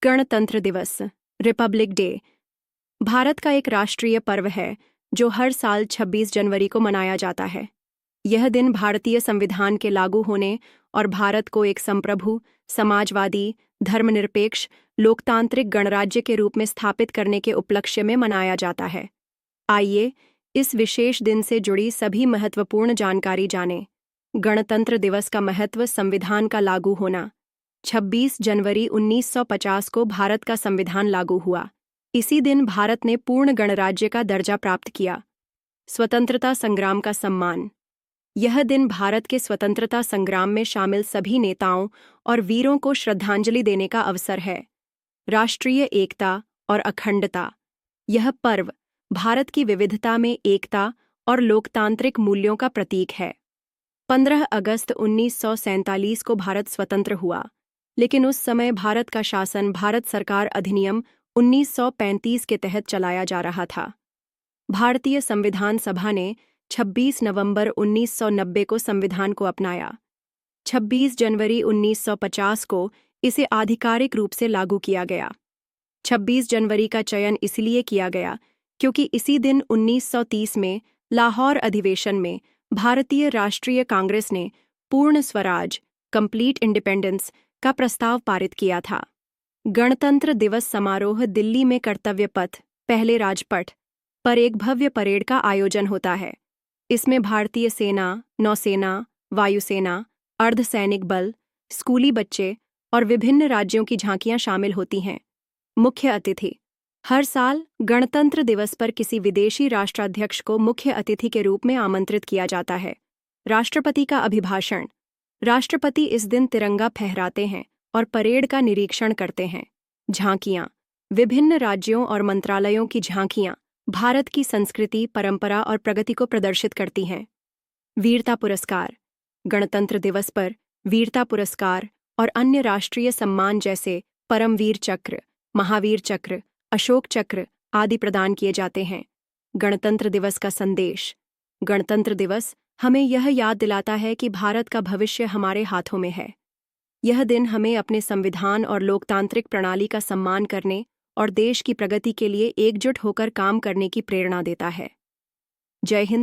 गणतंत्र दिवस, Republic day, Bharat का एक राष्ट्रीय पर्व है जो हर साल 26 जनवरी को मनाया जाता है। यह दिन भारतीय संविधान के लागू होने और भारत को एक संप्रभु, समाजवादी, धर्मनिरपेक्ष, लोकतांत्रिक गणराज्य के रूप में स्थापित करने के उपलक्ष्य में मनाया जाता है। आइए, इस विशेष दिन से जुड़ी सभी महत्वपूर्ण जानकारी जानें। गणतंत्र दिवस का महत्व। संविधान का लागू होना। 26 जनवरी 1950 को भारत का संविधान लागू हुआ। इसी दिन भारत ने पूर्ण गणराज्य का दर्जा प्राप्त किया। स्वतंत्रता संग्राम का सम्मान। यह दिन भारत के स्वतंत्रता संग्राम में शामिल सभी नेताओं और वीरों को श्रद्धांजलि देने का अवसर है। राष्ट्रीय एकता और अखंडता। यह पर्व भारत की विविधता में एकता और लोकतांत्रिक मूल्यों का प्रतीक है। 15 अगस्त 1947 को भारत स्वतंत्र हुआ, लेकिन उस समय भारत का शासन भारत सरकार अधिनियम 1935 के तहत चलाया जा रहा था। भारतीय संविधान सभा ने 26 नवंबर 1990 को संविधान को अपनाया। 26 जनवरी 1950 को इसे आधिकारिक रूप से लागू किया गया। 26 जनवरी का चयन इसलिए किया गया क्योंकि इसी दिन 1930 में लाहौर अधिवेशन में भारतीय राष्ट्रीय कांग्रेस ने पूर्ण स्वराज, कंप्लीट इंडिपेंडेंस का प्रस्ताव पारित किया था। गणतंत्र दिवस समारोह दिल्ली में कर्तव्य पथ, पहले राजपथ पर एक भव्य परेड का आयोजन होता है। इसमें भारतीय सेना, नौसेना, वायुसेना, अर्धसैनिक बल, स्कूली बच्चे और विभिन्न राज्यों की झांकियां शामिल होती हैं। मुख्य अतिथि। हर साल गणतंत्र दिवस पर किसी विदेशी राष्ट्राध्यक्ष को मुख्य अतिथि के रूप में आमंत्रित किया जाता है। राष्ट्रपति का अभिभाषण। राष्ट्रपति इस दिन तिरंगा फहराते हैं और परेड का निरीक्षण करते हैं। झांकियां। विभिन्न राज्यों और मंत्रालयों की झांकियां भारत की संस्कृति, परंपरा और प्रगति को प्रदर्शित करती हैं। वीरता पुरस्कार। गणतंत्र दिवस पर वीरता पुरस्कार और अन्य राष्ट्रीय सम्मान जैसे परमवीर चक्र, महावीर चक्र, अशोक चक्र आदि प्रदान किए जाते हैं। गणतंत्र दिवस का संदेश। गणतंत्र दिवस हमें यह याद दिलाता है कि भारत का भविष्य हमारे हाथों में है। यह दिन हमें अपने संविधान और लोकतांत्रिक प्रणाली का सम्मान करने और देश की प्रगति के लिए एकजुट होकर काम करने की प्रेरणा देता है। जय हिंद।